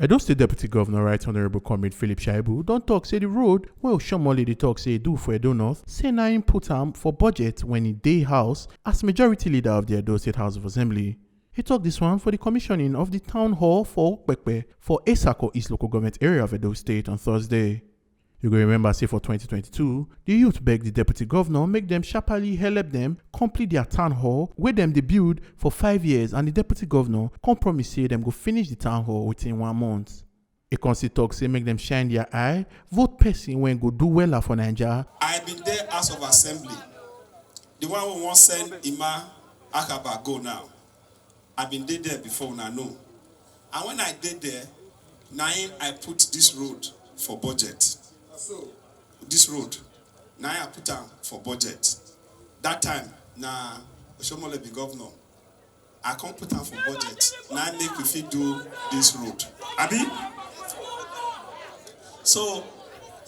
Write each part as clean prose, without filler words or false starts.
Edo State Deputy Governor Right Honorable Comrade Philip Shaibu don't talk say the road wey Oshiomhole dey talk say do for Edo North say na im put am for budget when he dey house as majority leader of the Edo State House of Assembly. He talk this one for the commissioning of the town hall for Okpekpe for Esako East Local Government Area of Edo State on Thursday. You go remember say for 2022, the youth begged the deputy governor make them sharply help them complete their town hall where them they build for 5 years, and the deputy governor compromise say them go finish the town hall within 1 month. A consi talk say make them shine their eye, vote person when go do well for Nigeria. I've been there House of Assembly. The one who wants send Ima Akaba go now. I've been there before when I know. And when I did there, I put this road for budget. This road, now I put down for budget. That time, now Oshiomhole be governor. I can't put down for budget. Now I make we fit do this road. Abi? So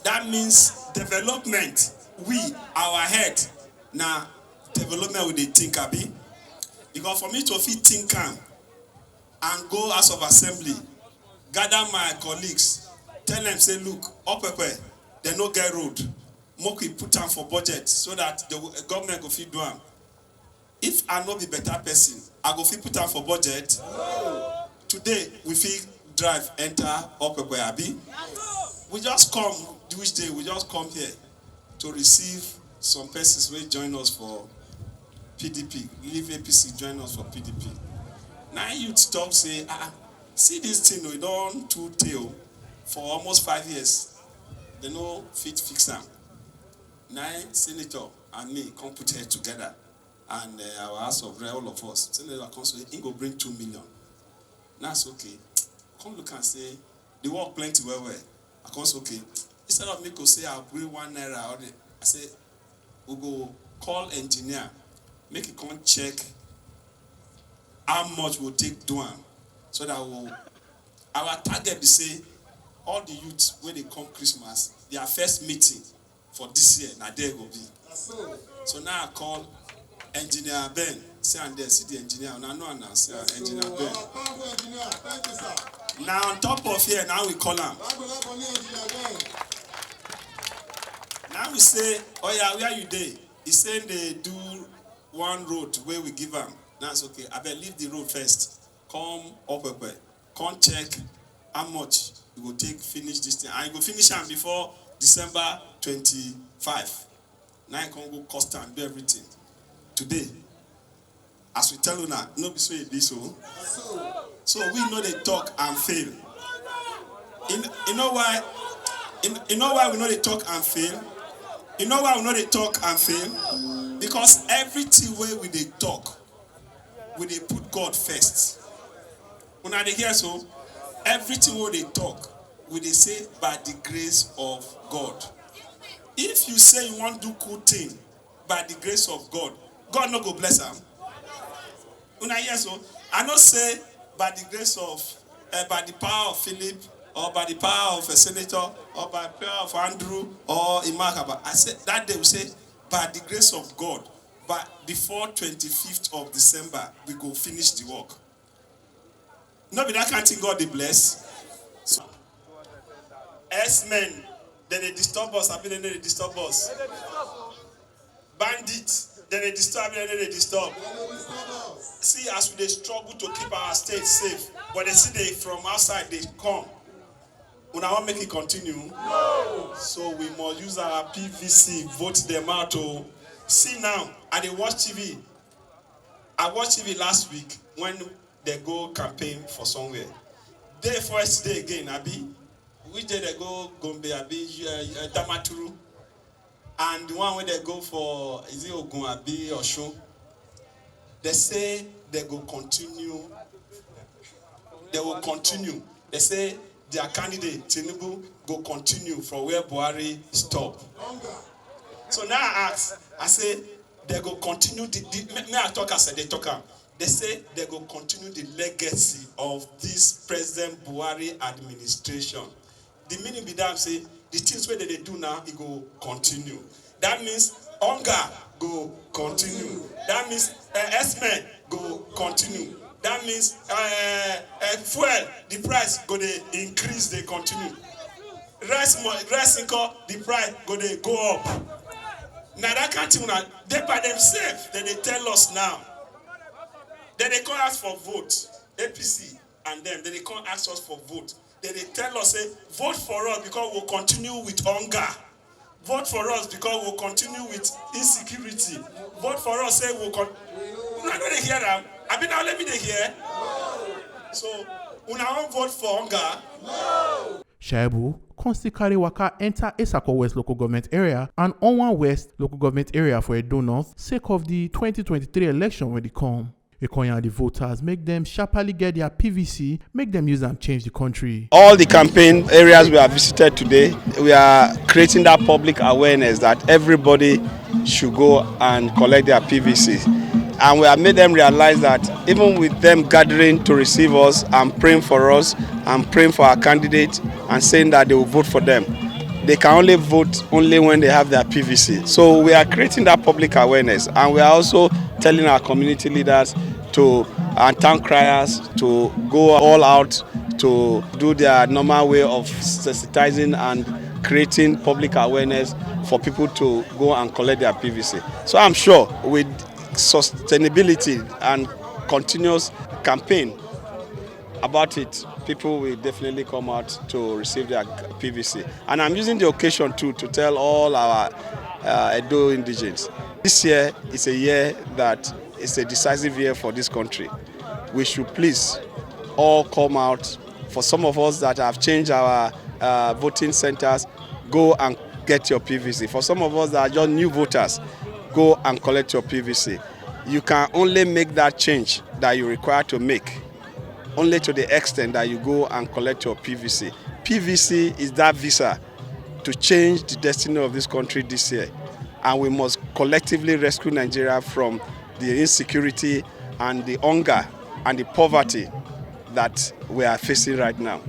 that means development. We, our head, now development with the think, Abi. Because for me to fit think and go House of Assembly, gather my colleagues, tell them, say, look, up they no get road. Make we put them for budget so that the government go fit do them. If I no be better person, I go fit put them for budget. Today, we fit drive, enter up Abi. We just come, which day, we just come here to receive some persons who join us for PDP. Leave APC, join us for PDP. Now you talk, say, see this thing, we don't two tail for almost 5 years. They no fit fix them. Now, Senator and me come put head together, and our House of Rep, all of us. Senator comes say, he go bring 2 million. That's okay. Come look and say, the work plenty well. I come say, okay. Instead of me go say, I'll bring 1 naira. I say, we go call engineer, make it come check how much we'll take do am, so that our target be say, all the youths when they come Christmas, their first meeting for this year, now there go be. So now I call engineer Ben. See and there, see the engineer. Now no one say engineer Ben. Now on top of here, now we call him. Now we say, oh yeah, where you there? He saying they do one road where we give them. That's okay. I better leave the road first. Come up, come check how much you will take finish this thing. And you will finish them before December 25. Now you can go cost and do everything. Today, as we tell you now, no be so it be so. So we know they talk and fail. You know why? You know why we know they talk and fail? You know why we know they talk and fail? Because everything where we they talk, we they put God first. When I hear so, everything where they talk, we they say by the grace of God. If you say you want to do good thing by the grace of God, God not go bless them. When I hear so, I not say by the grace of, by the power of Philip, or by the power of a senator, or by the power of Andrew, or Imakaba. I said that day we say by the grace of God, but before 25th of December, we go finish the work. No, be that kind of thing God they bless. So, S-men, then they disturb us, I mean, they disturb us. Bandits, then they disturb, then they disturb. See, as we they struggle to keep our state safe, but they see they from outside, they come. When I want to make it continue, no. So we must use our PVC, vote them out. To see now, I did watch TV. I watched TV last week when they go campaign for somewhere. Day first day again, Abi. Which day they go Gombe, Abi, Damaturu. And the one where they go for, is it Ogun, Abi, or Show? They say they go continue. They will continue. They say their candidate, Tinubu, go continue from where Buhari stopped. So now I ask, I say, they go continue, may I talk as they talk out. They say they go continue the legacy of this President Buhari administration. The meaning be that say, the things where they do now, it go continue. That means hunger go continue. That means S-men go continue. That means fuel, the price go dey increase, they continue. Rice income, the price go dey go up. Now that can't even, they by themselves, they tell us now. Then they call us for vote, APC and them. Then they can't ask us for vote. Then they tell us, say, vote for us because we'll continue with hunger. Vote for us because we'll continue with insecurity. Vote for us, say we'll continue. I know they hear them. I mean, now let me they hear. So, una won't vote for hunger. Shaibu constantly carry waka enter Esako West local government area and Onwa West local government area for Edo North sake of the 2023 election when they come. The voters make them sharply get their PVC, make them use them change the country. All the campaign areas we have visited today, we are creating that public awareness that everybody should go and collect their PVC. And we have made them realize that even with them gathering to receive us and praying for us and praying for our candidate and saying that they will vote for them, they can only vote only when they have their PVC. So we are creating that public awareness, and we are also telling our community leaders and town criers to go all out to do their normal way of sensitizing and creating public awareness for people to go and collect their PVC. So I'm sure with sustainability and continuous campaign about it, people will definitely come out to receive their PVC. And I'm using the occasion too to tell all our Edo indigents, this year is a year that is a decisive year for this country. We should please all come out. For some of us that have changed our voting centers, go and get your PVC. For some of us that are just new voters, go and collect your PVC. You can only make that change that you require to make only to the extent that you go and collect your PVC. PVC is that visa to change the destiny of this country this year. And we must collectively rescue Nigeria from the insecurity and the hunger and the poverty that we are facing right now.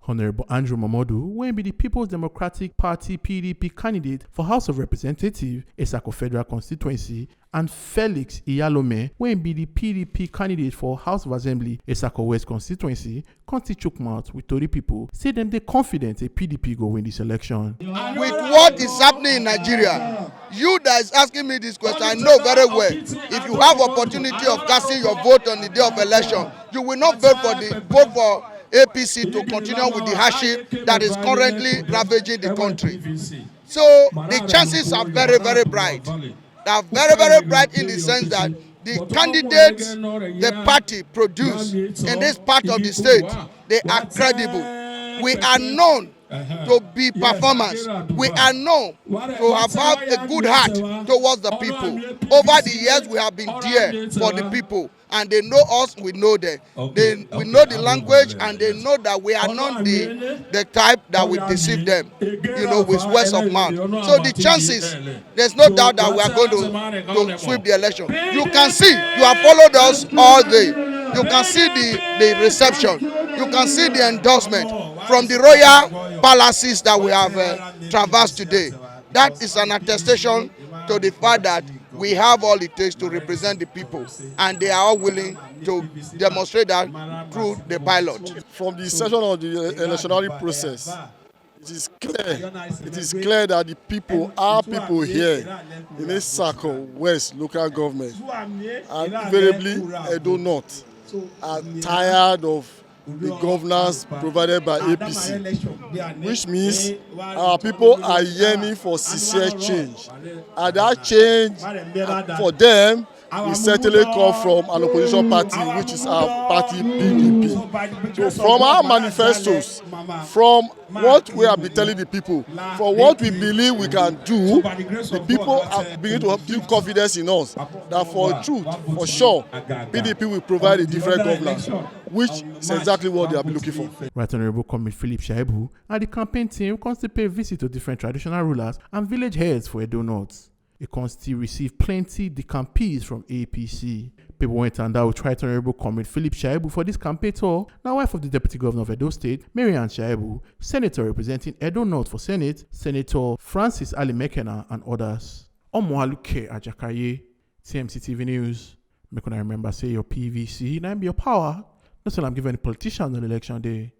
Honorable Andrew Mamodu will be the People's Democratic Party PDP candidate for House of Representatives, Esako Federal Constituency, and Felix Iyalome will be the PDP candidate for House of Assembly, Esako West Constituency. Conti chook mouth with Tory people say them they confident a PDP go win this election. With what is happening in Nigeria, you that is asking me this question, I know very well. If you have opportunity of casting your vote on the day of election, you will not vote for APC to continue with the hardship that is currently ravaging the country. So the chances are very, very bright. They are very, very bright in the sense that the candidates the party produce in this part of the state, they are credible. We are known to be performers. We are known to have a good heart towards the people. Over the years, we have been there for the people. And they know us, we know them. We know the language, and they know that we are not the type that will deceive them, with words of mouth. So the chances, there's no doubt that we are going to sweep the election. You can see, you have followed us all day. You can see the reception. You can see the endorsement from the royal palaces that we have traversed today. That is an attestation to the fact that we have all it takes to represent the people, and they are all willing to demonstrate that through the pilot. From the session of the electionary process, it is clear that the people, our people here in Esako West local government, and invariably Edo North, are tired of the governance provided by APC, which means our people are yearning for sincere change. And that change for them will certainly come from an opposition party, which is our party PDP. So from our manifestos, from what we have been telling the people, from what we believe we can do, the people are beginning to build confidence in us that for truth, for sure, PDP will provide a different governance, which is exactly what they have been looking for. Right Honorable Comrade Philip Shaibu and the campaign team constantly pay visit to different traditional rulers and village heads for Edo North. It constantly received plenty decampees from APC. People went and out with Right Honorable Comrade Philip Shaibu for this campaign tour. Now wife of the Deputy Governor of Edo State, Marian Shaibu, Senator representing Edo North for Senate, Senator Francis Ali Mekena and others. Omoaluke Ajakaye, TMC TV News. Make una remember say your PVC, now be your power. That's what I'm giving the politicians on election day.